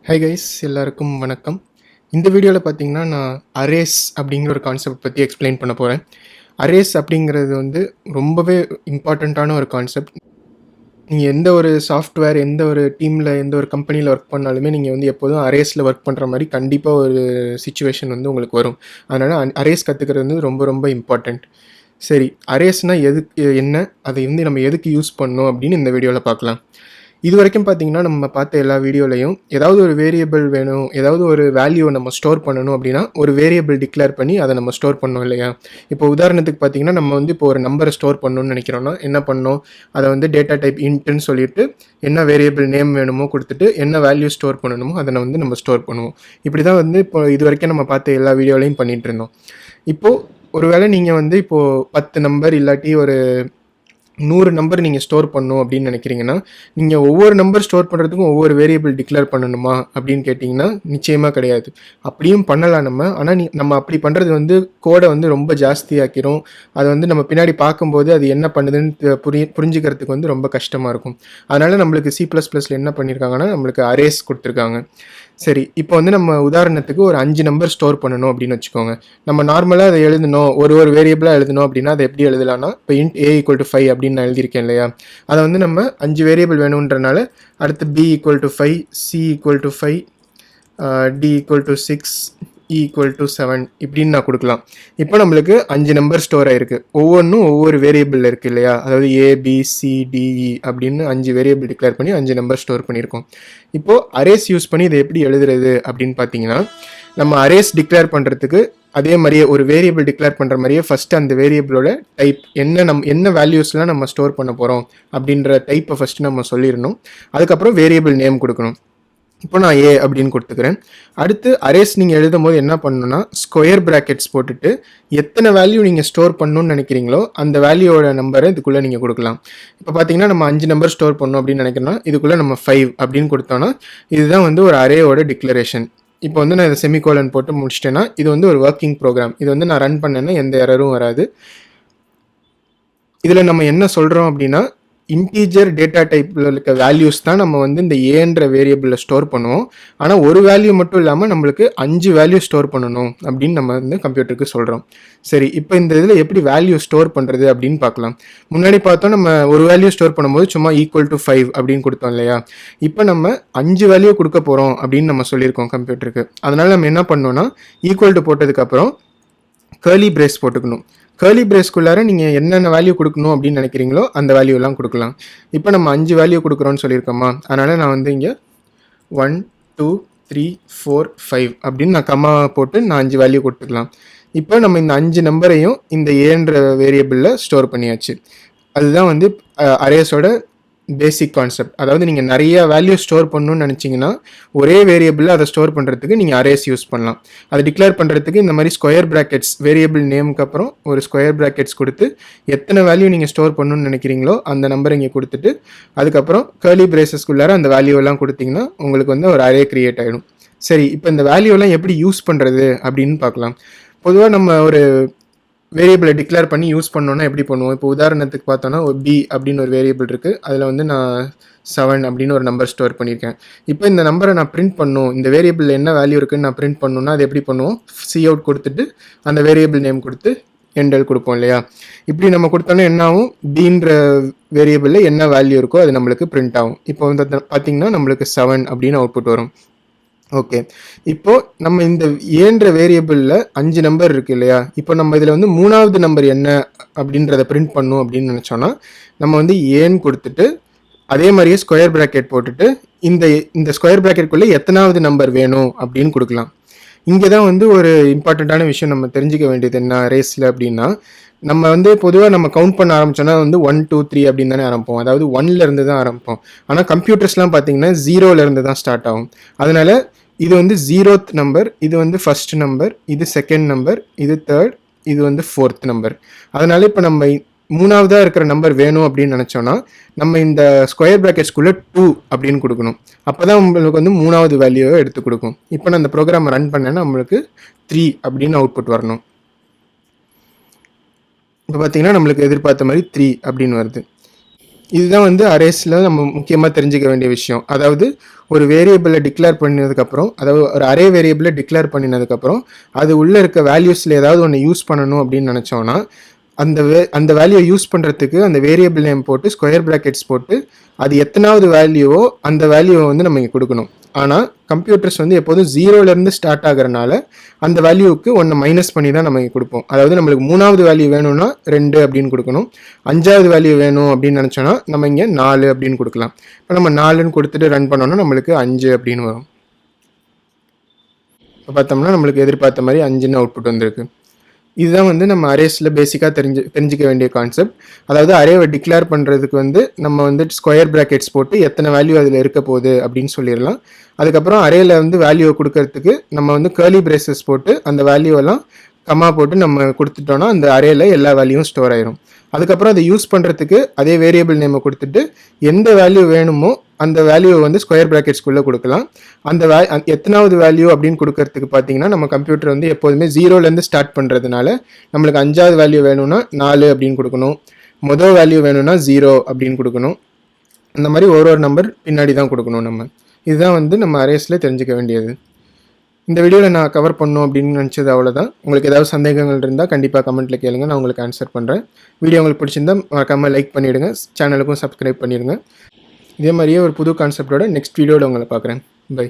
Hi guys, எல்லாருக்கும் வணக்கம். இந்த வீடியோவில் பார்த்தீங்கன்னா நான் அரேஸ் அப்படிங்கிற ஒரு கான்செப்ட் பற்றி எக்ஸ்பிளைன் பண்ண போகிறேன். அரேஸ் அப்படிங்கிறது வந்து ரொம்பவே இம்பார்ட்டண்ட்டான ஒரு கான்செப்ட். நீங்கள் எந்த ஒரு சாஃப்ட்வேர், எந்த ஒரு டீமில், எந்த ஒரு கம்பெனியில் ஒர்க் பண்ணாலுமே நீங்கள் வந்து எப்போதும் அரேஸில் ஒர்க் பண்ணுற மாதிரி கண்டிப்பாக ஒரு சுச்சுவேஷன் வந்து உங்களுக்கு வரும். அதனால் அரேஸ் கற்றுக்கிறது வந்து ரொம்ப ரொம்ப இம்பார்ட்டண்ட். சரி, அரேஸ்னால் எதுக்கு, என்ன, அதை வந்து நம்ம எதுக்கு யூஸ் பண்ணோம் அப்படின்னு இந்த வீடியோவில் பார்க்கலாம். இது வரைக்கும் பார்த்தீங்கன்னா நம்ம பார்த்த எல்லா வீடியோலையும் ஏதாவது ஒரு வேரியபிள் வேணும், ஏதாவது ஒரு வேல்யூவை நம்ம ஸ்டோர் பண்ணணும் அப்படின்னா ஒரு வேரியபிள் டிக்ளேர் பண்ணி அதை நம்ம ஸ்டோர் பண்ணோம் இல்லையா? இப்போ உதாரணத்துக்கு பார்த்தீங்கன்னா நம்ம வந்து இப்போ ஒரு நம்பரை ஸ்டோர் பண்ணணும்னு நினைக்கிறோன்னா என்ன பண்ணோம், அதை வந்து டேட்டா டைப் இன்ட்னு சொல்லிட்டு என்ன வேரியபிள் நேம் வேணுமோ கொடுத்துட்டு என்ன வேல்யூ ஸ்டோர் பண்ணணுமோ அதை வந்து நம்ம ஸ்டோர் பண்ணுவோம். இப்படி தான் வந்து இப்போ இது வரைக்கும் நம்ம பார்த்த எல்லா வீடியோலையும் பண்ணிகிட்டு இருந்தோம். இப்போது ஒருவேளை நீங்கள் வந்து இப்போது 10 நம்பர் இல்லாட்டி ஒரு 100 நம்பர் நீங்கள் ஸ்டோர் பண்ணணும் அப்படின்னு நினைக்கிறீங்கன்னா, நீங்கள் ஒவ்வொரு நம்பர் ஸ்டோர் பண்ணுறதுக்கும் ஒவ்வொரு வேரியபிள் டிக்ளேர் பண்ணணுமா அப்படின்னு கேட்டிங்கன்னா நிச்சயமாக கிடையாது. அப்படியும் பண்ணலாம் நம்ம. ஆனால் நம்ம அப்படி பண்ணுறது வந்து கோடை வந்து ரொம்ப ஜாஸ்தியாக்கிரும். அதை வந்து நம்ம பின்னாடி பார்க்கும்போது அது என்ன பண்ணுதுன்னு புரிஞ்சுக்கிறதுக்கு வந்து ரொம்ப கஷ்டமாக இருக்கும். அதனால் நம்மளுக்கு C++ல என்ன பண்ணியிருக்காங்கன்னா நம்மளுக்கு அரேஸ் கொடுத்துருக்காங்க. சரி, இப்போ வந்து நம்ம உதாரணத்துக்கு ஒரு 5 நம்பர் ஸ்டோர் பண்ணணும் அப்படின்னு வச்சுக்கோங்க. நம்ம நார்மலாக அதை எழுதணும், ஒரு வேரியபிளாக எழுதணும் அப்படின்னா அதை எப்படி எழுதலாம்னா, இப்போ int a = 5 அப்படின்னு நான் எழுதியிருக்கேன் இல்லையா? அதை வந்து நம்ம 5 வேரியபிள் வேணுன்றனால அடுத்து b = 5, c = 5, d = 6, e = 7 இப்படின்னு நான் கொடுக்கலாம். இப்போ நம்மளுக்கு 5 நம்பர் ஸ்டோர் ஆயிருக்கு. ஒவ்வொன்றும் ஒவ்வொரு வேரியபிள் இருக்குது இல்லையா? அதாவது a, b, c, d, e அப்படின்னு 5 வேரியபிள் டிக்ளேர் பண்ணி 5 நம்பர் ஸ்டோர் பண்ணியிருக்கோம். இப்போது அரேஸ் யூஸ் பண்ணி இதை எப்படி எழுதுறது அப்படின்னு பார்த்தீங்கன்னா, நம்ம அரேஸ் டிக்ளேர் பண்ணுறதுக்கு அதே மாதிரியே ஒரு வேரியபிள் டிக்ளேர் பண்ணுற மாதிரியே ஃபஸ்ட்டு அந்த வேரியபிளோட டைப் என்ன வேல்யூஸ்லாம் நம்ம ஸ்டோர் பண்ண போகிறோம் அப்படின்ற டைப்பை ஃபஸ்ட்டு நம்ம சொல்லிடணும். அதுக்கப்புறம் வேரியபிள் நேம் கொடுக்கணும். இப்போ நான் ஏ அப்படின்னு கொடுத்துக்கிறேன். அடுத்து அரேஸ் நீங்கள் எழுதும் போது என்ன பண்ணணும்னா ஸ்கொயர் ப்ராக்கெட்ஸ் போட்டுட்டு எத்தனை வேல்யூ நீங்கள் ஸ்டோர் பண்ணணும்னு நினைக்கிறீங்களோ அந்த வேல்யூவோட நம்பரை இதுக்குள்ளே நீங்கள் கொடுக்கலாம். இப்போ பார்த்தீங்கன்னா நம்ம 5 நம்பர் ஸ்டோர் பண்ணணும் அப்படின்னு நினைக்கிறோன்னா இதுக்குள்ளே நம்ம 5 அப்படின்னு கொடுத்தோன்னா இதுதான் வந்து ஒரு அரேயோட டிக்ளரேஷன். இப்போ வந்து நான் இதை செமிகோலன் போட்டு முடிச்சிட்டேன்னா இது வந்து ஒரு ஒர்க்கிங் ப்ரோக்ராம். இது வந்து நான் ரன் பண்ணேன்னா எந்த எரரும் வராது. இதில் நம்ம என்ன சொல்கிறோம் அப்படின்னா, இன்டீஜர் டேட்டா டைப்பில் இருக்க வேல்யூஸ் தான் நம்ம வந்து இந்த ஏன்ற வேரியபிளில் ஸ்டோர் பண்ணுவோம். ஆனால் ஒரு வேல்யூ மட்டும் இல்லாமல் நம்மளுக்கு 5 வேல்யூ ஸ்டோர் பண்ணணும் அப்படின்னு நம்ம வந்து கம்ப்யூட்டருக்கு சொல்கிறோம். சரி, இப்போ இந்த இதில் எப்படி வேல்யூ ஸ்டோர் பண்ணுறது அப்படின்னு பார்க்கலாம். முன்னாடி பார்த்தோம் நம்ம ஒரு வேல்யூ ஸ்டோர் பண்ணும்போது சும்மா = 5 அப்படின்னு கொடுத்தோம் இல்லையா? இப்போ நம்ம 5 வேல்யூ கொடுக்க போகிறோம் அப்படின்னு நம்ம சொல்லியிருக்கோம் கம்ப்யூட்டருக்கு. அதனால் நம்ம என்ன பண்ணோன்னா ஈக்குவல் போட்டதுக்கப்புறம் கர்லி பிரேஸ் போட்டுக்கணும். கர்லி பிரேஸ்க்குள்ளார நீங்கள் என்னென்ன வேல்யூ கொடுக்கணும் அப்படின்னு நினைக்கிறீங்களோ அந்த வேல்யூலாம் கொடுக்கலாம். இப்போ நம்ம 5 வேல்யூ கொடுக்குறோன்னு சொல்லியிருக்கோமா, அதனால் நான் வந்து இங்கே 1, 2, 3, 4, 5 அப்படின்னு நான் கம்மா போட்டு நான் 5 வேல்யூ கொடுத்துக்கலாம். இப்போ நம்ம இந்த 5 நம்பரையும் இந்த ஏன்ற வேரியபிளில் ஸ்டோர் பண்ணியாச்சு. அதுதான் வந்து அரேஸோட பேசிக் கான்செப்ட். அதாவது நீங்கள் நிறைய வேல்யூ ஸ்டோர் பண்ணணும்னு நினச்சிங்கன்னா ஒரே வேரியபிளில் அதை ஸ்டோர் பண்ணுறதுக்கு நீங்கள் அரேஸ் யூஸ் பண்ணலாம். அதை டிக்ளேர் பண்ணுறதுக்கு இந்த மாதிரி ஸ்கொயர் ப்ராக்கெட்ஸ் வேரியபிள் நேமுக்கு அப்புறம் ஒரு ஸ்கொயர் ப்ராக்கெட்ஸ் கொடுத்து எத்தனை வேல்யூ நீங்கள் ஸ்டோர் பண்ணணும்னு நினைக்கிறீங்களோ அந்த நம்பரை இங்கே கொடுத்துட்டு அதுக்கப்புறம் கர்லி பிரேசஸ்க்குள்ளார அந்த வேல்யூவெல்லாம் கொடுத்தீங்கன்னா உங்களுக்கு வந்து ஒரு அரே கிரியேட் ஆகிடும். சரி, இப்போ இந்த வேல்யூவெல்லாம் எப்படி யூஸ் பண்ணுறது அப்படின்னு பார்க்கலாம். பொதுவாக நம்ம ஒரு வேரியபிளை டிக்ளேர் பண்ணி யூஸ் பண்ணோன்னா எப்படி பண்ணுவோம்? இப்போ உதாரணத்துக்கு பார்த்தோன்னா ஒரு b அப்படின்னு ஒரு வேரியபிள் இருக்குது. அதில் வந்து நான் 7 அப்படின்னு ஒரு நம்பர் ஸ்டோர் பண்ணியிருக்கேன். இப்போ இந்த நம்பரை நான் பிரிண்ட் பண்ணணும், இந்த வேரியபிளில் என்ன வேல்யூ இருக்குன்னு நான் பிரிண்ட் பண்ணணும்னா அது எப்படி பண்ணுவோம்? cout கொடுத்துட்டு அந்த வேரியபிள் நேம் கொடுத்து என்டல் கொடுப்போம் இல்லையா? இப்படி நம்ம கொடுத்தோன்னா என்ன ஆகும்? bன்ற வேரியபிளில் என்ன வேல்யூ இருக்கோ அது நம்மளுக்கு பிரிண்ட் ஆகும். இப்போ வந்து பார்த்தீங்கன்னா நம்மளுக்கு 7 அப்படின்னு அவுட்புட் வரும். ஓகே, இப்போது நம்ம இந்த ஏன்ற வேரியபிளில் 5 நம்பர் இருக்குது இல்லையா? இப்போ நம்ம இதில் வந்து 3வது நம்பர் என்ன அப்படின்றத பிரிண்ட் பண்ணும் அப்படின்னு நினச்சோன்னா நம்ம வந்து ஏன்னு கொடுத்துட்டு அதே மாதிரியே ஸ்கொயர் ப்ராக்கெட் போட்டுட்டு இந்த ஸ்கொயர் ப்ராக்கெட்குள்ளே எத்தனாவது நம்பர் வேணும் அப்படின்னு கொடுக்கலாம். இங்கே தான் வந்து ஒரு இம்பார்ட்டண்ட்டான விஷயம் நம்ம தெரிஞ்சிக்க வேண்டியது என்ன ரேஸில் அப்படின்னா, நம்ம வந்து பொதுவாக நம்ம கவுண்ட் பண்ண ஆரம்பிச்சோன்னா வந்து 1, 2, 3 அப்படின்னு தானே ஆரம்பிப்போம். அதாவது 1லேருந்து தான் ஆரம்பிப்போம். ஆனால் கம்ப்யூட்டர்ஸ்லாம் பார்த்தீங்கன்னா 0லேருந்து தான் ஸ்டார்ட் ஆகும். அதனால் இது வந்து 0th நம்பர், இது வந்து ஃபர்ஸ்ட் நம்பர், இது செகண்ட் நம்பர், இது தேர்ட், இது வந்து 4th நம்பர். அதனால இப்போ நம்ம 3வதாக இருக்கிற நம்பர் வேணும் அப்படின்னு நினச்சோன்னா நம்ம இந்த ஸ்கொயர் ப்ராக்கெட்ஸ்குள்ளே 2 அப்படின்னு கொடுக்கணும். அப்போ தான் உங்களுக்கு வந்து 3வது வேல்யூவை எடுத்து கொடுக்கும். இப்போ நான் அந்த ப்ரோக்ராமை ரன் பண்ணேன்னா நம்மளுக்கு 3 அப்படின்னு அவுட்புட் வரணும். இப்போ பார்த்தீங்கன்னா நம்மளுக்கு எதிர்பார்த்த மாதிரி 3 அப்படின்னு வருது. இதுதான் வந்து அரேஸில் நம்ம முக்கியமாக தெரிஞ்சுக்க வேண்டிய விஷயம். அதாவது ஒரு வேரியபிளை டிக்ளேர் பண்ணதுக்கப்புறம், அதாவது ஒரு அரே வேரியபிளை டிக்ளேர் பண்ணினதுக்கப்புறம் அது உள்ளே இருக்க வேல்யூஸில் ஏதாவது ஒன்று யூஸ் பண்ணணும் அப்படின்னு நினச்சோன்னா அந்த வேல்யூவை யூஸ் பண்ணுறதுக்கு அந்த வேரியபிள் நேம் போட்டு ஸ்கொயர் ப்ராக்கெட்ஸ் போட்டு அது எத்தனாவது வேல்யூவோ அந்த வேல்யூவை வந்து நம்ம இங்கே கொடுக்கணும். ஆனால் கம்ப்யூட்டர்ஸ் வந்து எப்போதும் ஜீரோலேருந்து ஸ்டார்ட் ஆகிறனால அந்த வேல்யூவுக்கு ஒன்று மைனஸ் பண்ணி தான் நம்ம இங்கே கொடுப்போம். அதாவது நம்மளுக்கு 3வது வேல்யூ வேணும்னா 2 அப்படின்னு கொடுக்கணும். 5வது வேல்யூ வேணும் அப்படின்னு நினச்சோன்னா நம்ம இங்கே 4 அப்படின்னு கொடுக்கலாம். இப்போ நம்ம 4ன்னு கொடுத்துட்டு ரன் பண்ணோன்னா நம்மளுக்கு 5 அப்படின்னு வரும். இப்போ பார்த்தோம்னா நம்மளுக்கு எதிர்பார்த்த மாதிரி 5ன்னு அவுட்புட் வந்திருக்கு. இதுதான் வந்து நம்ம அரேஸில் பேசிக்காக தெரிஞ்சிக்க வேண்டிய கான்செப்ட். அதாவது அரேவை டிக்ளேர் பண்ணுறதுக்கு வந்து நம்ம வந்து ஸ்கொயர் ப்ராக்கெட்ஸ் போட்டு எத்தனை வேல்யூ அதில் இருக்க போகுது அப்படின்னு சொல்லிடலாம். அதுக்கப்புறம் அரேயில் வந்து வேல்யூவை கொடுக்கறதுக்கு நம்ம வந்து கர்லி பிரேசஸ் போட்டு அந்த வேல்யூவெல்லாம் கம்மா போட்டு நம்ம கொடுத்துட்டோன்னா அந்த அரேயில் எல்லா வேல்யூவும் ஸ்டோர் ஆயிரும். அதுக்கப்புறம் அதை யூஸ் பண்ணுறதுக்கு அதே வேரியபிள் நேமை கொடுத்துட்டு எந்த வேல்யூ வேணுமோ அந்த வேல்யூவை வந்து ஸ்கொயர் ப்ராக்கெட்ஸ்குள்ளே கொடுக்கலாம். அந்த எத்தனாவது வேல்யூ அப்படின்னு கொடுக்கறதுக்கு பார்த்தீங்கன்னா நம்ம கம்ப்யூட்டர் வந்து எப்போதுமே 0லேருந்து ஸ்டார்ட் பண்ணுறதுனால நம்மளுக்கு 5வது வேல்யூ வேணும்னா 4 அப்படின்னு கொடுக்கணும். மொதல் வேல்யூ வேணும்னா 0 அப்படின்னு கொடுக்கணும். அந்த மாதிரி ஒரு நம்பர் பின்னாடி தான் கொடுக்கணும் நம்ம. இதுதான் வந்து நம்ம அரேஸில் தெரிஞ்சுக்க வேண்டியது. இந்த வீடியோவில் நான் கவர் பண்ணணும் அப்படின்னு நினச்சது அவ்வளோதான். உங்களுக்கு ஏதாவது சந்தேகங்கள் இருந்தால் கண்டிப்பாக கமெண்ட்டில் கேளுங்க, நான் உங்களுக்கு ஆன்சர் பண்ணுறேன். வீடியோ உங்களுக்கு பிடிச்சிருந்தால் மறக்காமல் லைக் பண்ணிவிடுங்க, சேனலுக்கும் சப்ஸ்கிரைப் பண்ணிடுங்க. இதே மாதிரியே ஒரு புது கான்செப்டோட நெக்ஸ்ட் வீடியோவில் உங்களை பார்க்குறேன். பை.